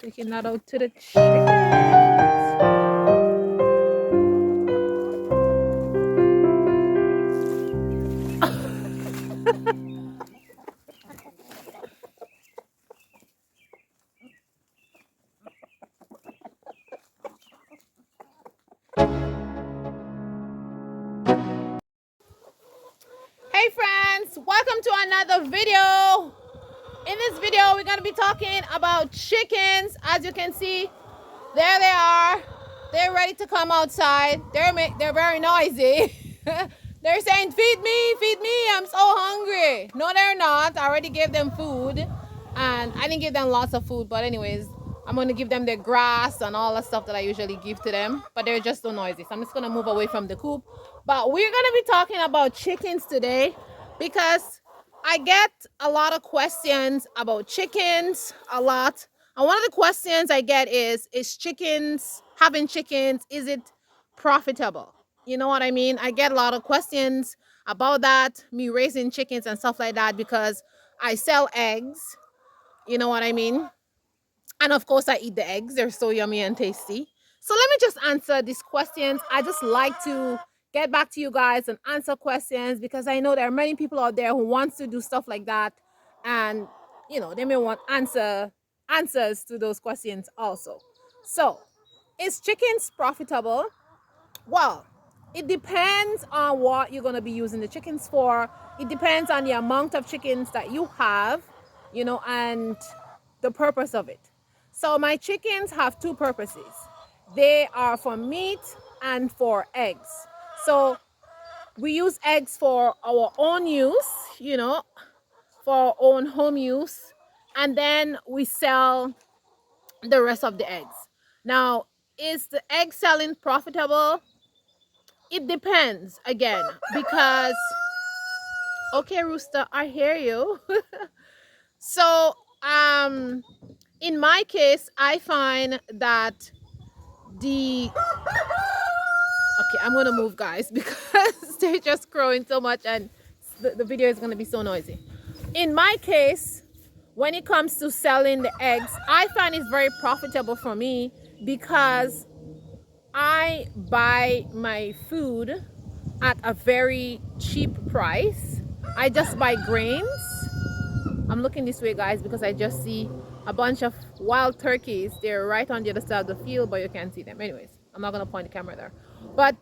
Taking that out to the chickens. Hey friends, welcome to another video. In this video, we're going to be talking about chickens. As you can see, there they are. They're ready to come outside. They're very noisy. They're saying, feed me, I'm so hungry. No, they're not. I already gave them food. And I didn't give them lots of food, but anyways, I'm going to give them their grass and all the stuff that I usually give to them. But they're just so noisy. So I'm just going to move away from the coop. But we're going to be talking about chickens today because I get a lot of questions about chickens, a lot. And one of the questions I get is having chickens, is it profitable? You know what I mean? I get a lot of questions about that, me raising chickens and stuff like that, because I sell eggs. You know what I mean? And of course, I eat the eggs. They're so yummy and tasty. So let me just answer these questions. I just like to get back to you guys and answer questions because I know there are many people out there who wants to do stuff like that. And, they may want answers to those questions also. So, is chickens profitable? Well, it depends on what you're going to be using the chickens for. It depends on the amount of chickens that you have, and the purpose of it. So my chickens have two purposes. They are for meat and for eggs. So we use eggs for our own use, for our own home use. And then we sell the rest of the eggs. Now, is the egg selling profitable? It depends again, because okay, rooster, I hear you. So in my case, I find that okay, I'm gonna move, guys, because they're just crowing so much and the video is gonna be so noisy. In my case, when it comes to selling the eggs, I find it's very profitable for me because I buy my food at a very cheap price. I just buy grains. I'm looking this way, guys, because I just see a bunch of wild turkeys. They're right on the other side of the field, but you can't see them. Anyways, I'm not gonna point the camera there. But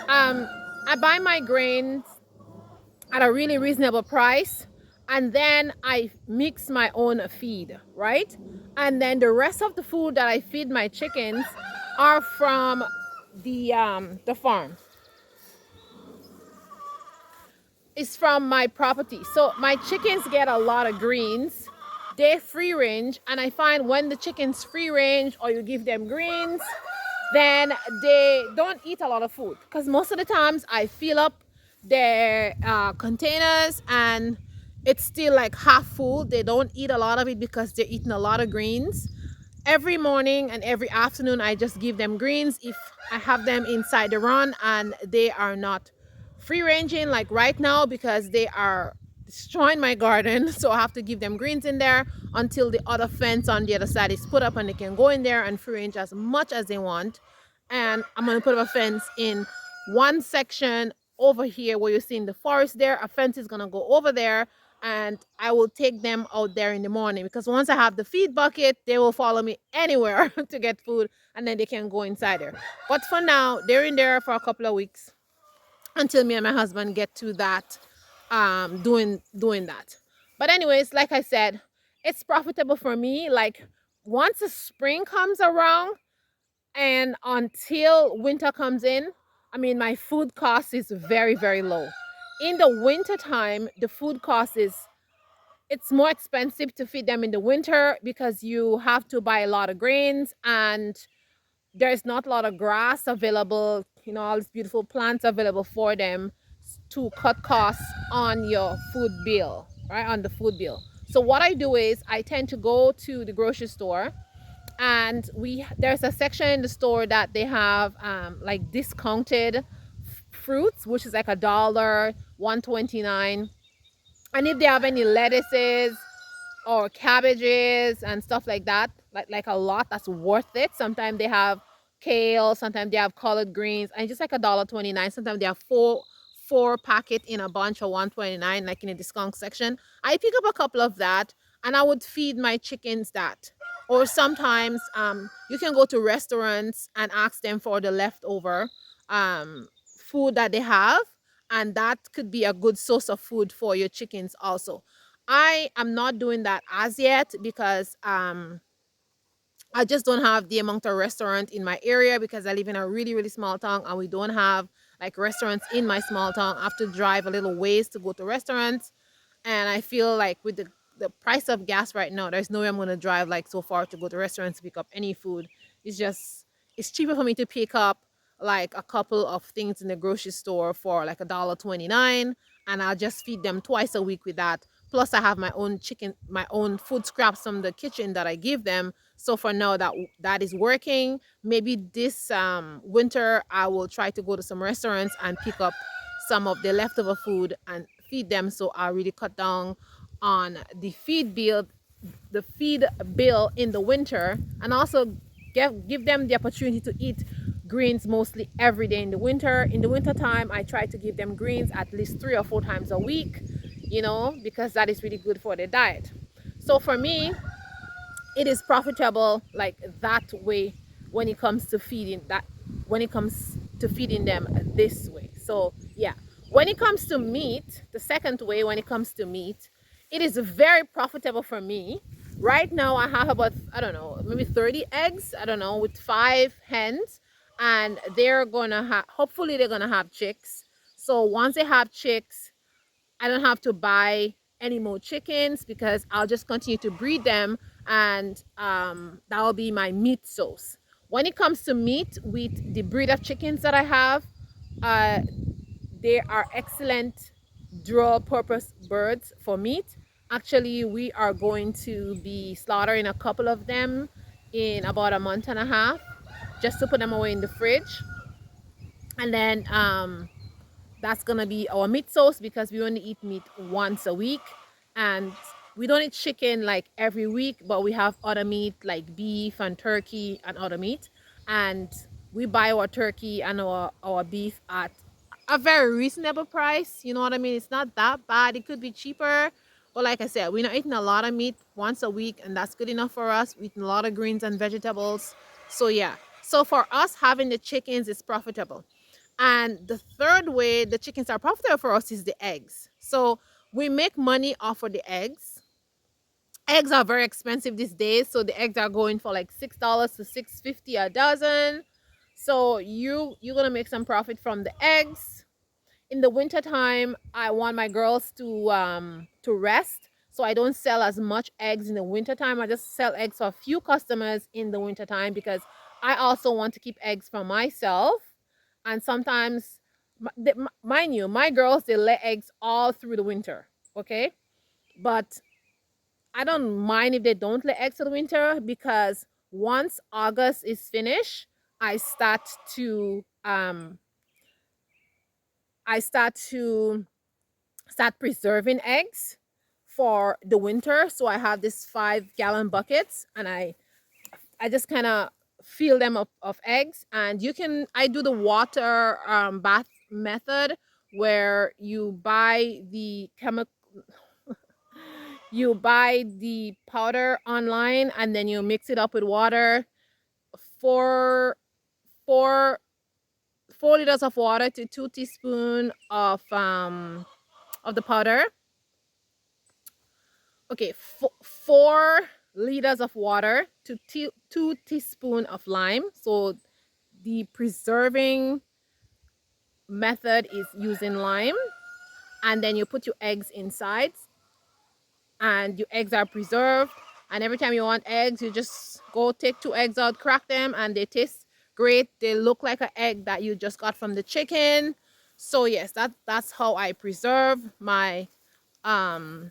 I buy my grains at a really reasonable price, and then I mix my own feed, right? And then the rest of the food that I feed my chickens are from the farm. It's from my property. So my chickens get a lot of greens. They're free range, and I find when the chickens free range or you give them greens, then they don't eat a lot of food, because most of the times I fill up their containers and it's still like half full. They don't eat a lot of it because they're eating a lot of greens. Every morning and every afternoon I just give them greens if I have them inside the run and they are not free ranging like right now, because they are destroying my garden. So I have to give them greens in there until the other fence on the other side is put up and they can go in there and free range as much as they want. And I'm going to put up a fence in one section over here where you're seeing the forest there. A fence is going to go over there, and I will take them out there in the morning, because once I have the feed bucket, they will follow me anywhere to get food, and then they can go inside there. But for now, they're in there for a couple of weeks until me and my husband get to that doing that. But anyways, like I said, it's profitable for me. Like, once the spring comes around and until winter comes in, I mean, my food cost is very, very low. In the winter time, the food cost it's more expensive to feed them in the winter because you have to buy a lot of grains and there's not a lot of grass available, all these beautiful plants available for them to cut costs on your food bill, right? On the food bill. So what I do is I tend to go to the grocery store, and there's a section in the store that they have like discounted fruits, which is like $1, $1.29. And if they have any lettuces or cabbages and stuff like that, like a lot that's worth it. Sometimes they have kale, sometimes they have collard greens, and just like $1.29. Sometimes they have four packet in a bunch for 129, like in a discount section. I pick up a couple of that, and I would feed my chickens that. Or sometimes you can go to restaurants and ask them for the leftover food that they have, and that could be a good source of food for your chickens also. I am not doing that as yet because I just don't have the amount of restaurant in my area because I live in a really, really small town and we don't have like restaurants in my small town. I have to drive a little ways to go to restaurants. And I feel like with the price of gas right now, there's no way I'm going to drive like so far to go to restaurants to pick up any food. It's just, it's cheaper for me to pick up like a couple of things in the grocery store for like $1.29, and I'll just feed them twice a week with that. Plus I have my own chicken, my own food scraps from the kitchen that I give them. So for now that is working. Maybe this winter I will try to go to some restaurants and pick up some of the leftover food and feed them, so I really cut down on the feed bill in the winter, and also give them the opportunity to eat greens mostly every day in the winter. In the winter time, I try to give them greens at least 3 or 4 times a week, because that is really good for their diet. So for me, it is profitable like that way when it comes to feeding them this way. So yeah, when it comes to meat, the second way, when it comes to meat, it is very profitable for me. Right now I have about, I don't know, maybe 30 eggs, I don't know, with 5 hens, and they're gonna have, hopefully they're gonna have chicks. So once they have chicks, I don't have to buy any more chickens because I'll just continue to breed them, and that will be my meat source. When it comes to meat, with the breed of chickens that I have, uh, they are excellent dual purpose birds for meat. Actually, we are going to be slaughtering a couple of them in about a month and a half just to put them away in the fridge. And then that's gonna be our meat sauce because we only eat meat once a week, and we don't eat chicken like every week, but we have other meat like beef and turkey and other meat. And we buy our turkey and our beef at a very reasonable price. You know what I mean? It's not that bad. It could be cheaper, but like I said, we're not eating a lot of meat once a week, and that's good enough for us. We're eating a lot of greens and vegetables. So yeah, so for us, having the chickens is profitable. And the third way the chickens are profitable for us is the eggs. So we make money off of the eggs. Eggs are very expensive these days, so the eggs are going for like $6 to $6.50 a dozen. So you're gonna make some profit from the eggs. In the winter time, I want my girls to rest, so I don't sell as much eggs in the winter time. I just sell eggs for a few customers in the winter time because I also want to keep eggs for myself. And sometimes, mind you, my girls, they lay eggs all through the winter, okay? But I don't mind if they don't lay eggs for the winter because once August is finished, I start to I start to start preserving eggs for the winter. So I have this 5 gallon buckets, and I just kind of fill them up of eggs. And I do the water bath method where you buy the powder online, and then you mix it up with water. four four 4 liters of water to 2 teaspoons of the powder. Okay, 4 liters of water to 2 teaspoons of lime. So the preserving method is using lime, and then you put your eggs inside, and your eggs are preserved. And every time you want eggs, you just go take 2 eggs out, crack them, and they taste great. They look like an egg that you just got from the chicken. So yes, that's how I preserve um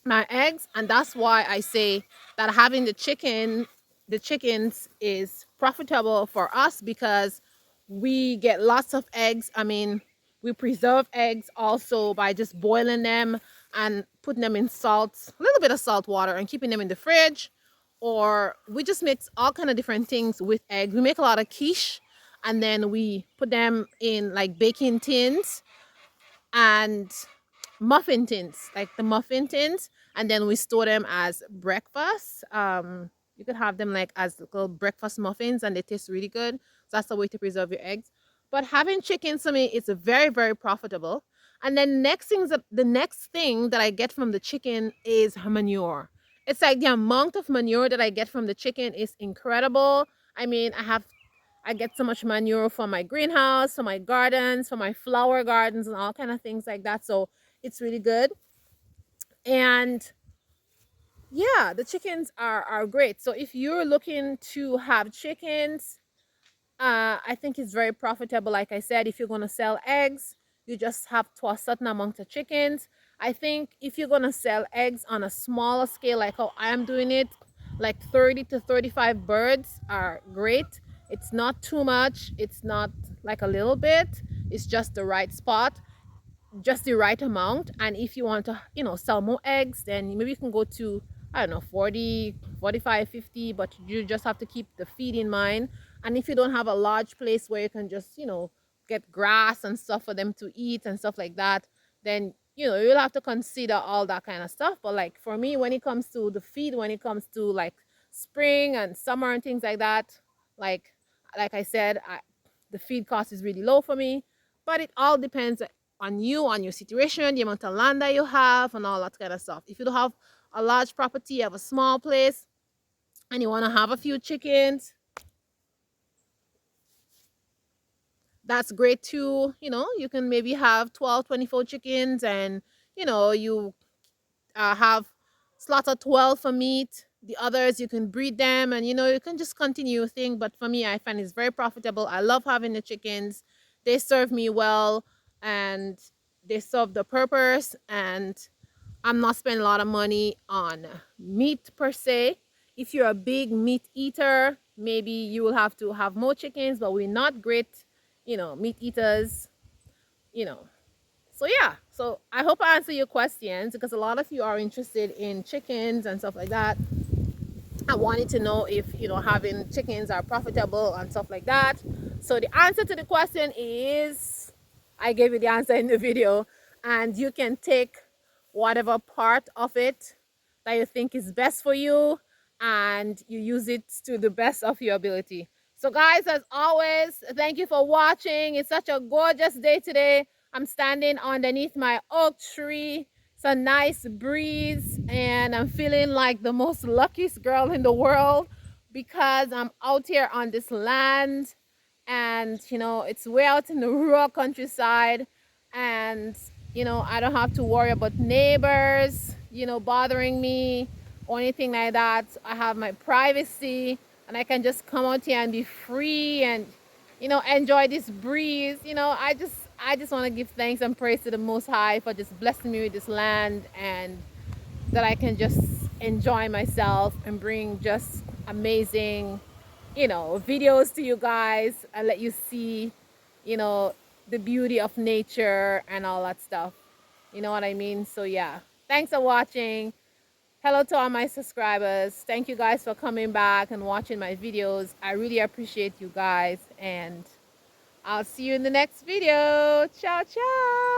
my eggs. And that's why I say that having the chickens is profitable for us because we get lots of eggs. I mean, we preserve eggs also by just boiling them and putting them in salt, a little bit of salt water, and keeping them in the fridge. or we just mix all kind of different things with eggs. We make a lot of quiche, and then we put them in like baking tins and muffin tins, like the muffin tins, and then we store them as breakfast. You could have them like as little breakfast muffins, and they taste really good. So that's the way to preserve your eggs. But having chickens for me is very, very profitable. And then the next thing that I get from the chicken is manure. It's like the amount of manure that I get from the chicken is incredible. I mean, I get so much manure for my greenhouse, for my gardens, for my flower gardens, and all kind of things like that. So it's really good. And yeah, the chickens are great. So if you're looking to have chickens, I think it's very profitable. Like I said, if you're going to sell eggs, you just have to a certain amount of chickens. I think if you're going to sell eggs on a smaller scale, like how I am doing it, like 30 to 35 birds are great. It's not too much. It's not like a little bit. It's just the right spot, just the right amount. And if you want to, sell more eggs, then maybe you can go to, I don't know, 40, 45, 50, but you just have to keep the feed in mind. And if you don't have a large place where you can just, get grass and stuff for them to eat and stuff like that, then, you'll have to consider all that kind of stuff. But like for me, when it comes to the feed, when it comes to like spring and summer and things like that, like I said, the feed cost is really low for me. But it all depends on you, on your situation, the amount of land that you have, and all that kind of stuff. If you don't have a large property, you have a small place, and you want to have a few chickens, that's great too. You can maybe have 12, 24 chickens, and you have slaughter 12 for meat. The others, you can breed them, and you can just continue your thing. But for me, I find it's very profitable. I love having the chickens. They serve me well, and they serve the purpose, and I'm not spending a lot of money on meat per se. If you're a big meat eater, maybe you will have to have more chickens, but we're not great, meat eaters, you know. So yeah, so I hope I answer your questions, because a lot of you are interested in chickens and stuff like that. I wanted to know if having chickens are profitable and stuff like that. So the answer to the question is, I gave you the answer in the video, and you can take whatever part of it that you think is best for you, and you use it to the best of your ability. So guys, as always, thank you for watching. It's such a gorgeous day today. I'm standing underneath my oak tree. It's a nice breeze, and I'm feeling like the most luckiest girl in the world, because I'm out here on this land, and it's way out in the rural countryside, and I don't have to worry about neighbors bothering me or anything like that. I have my privacy, and I can just come out here and be free, and enjoy this breeze. I just want to give thanks and praise to the Most High for just blessing me with this land, and that I can just enjoy myself and bring just amazing videos to you guys, and let you see the beauty of nature and all that stuff. You know what I mean? So yeah, thanks for watching. Hello to all my subscribers. Thank you guys for coming back and watching my videos. I really appreciate you guys, and I'll see you in the next video. Ciao, ciao.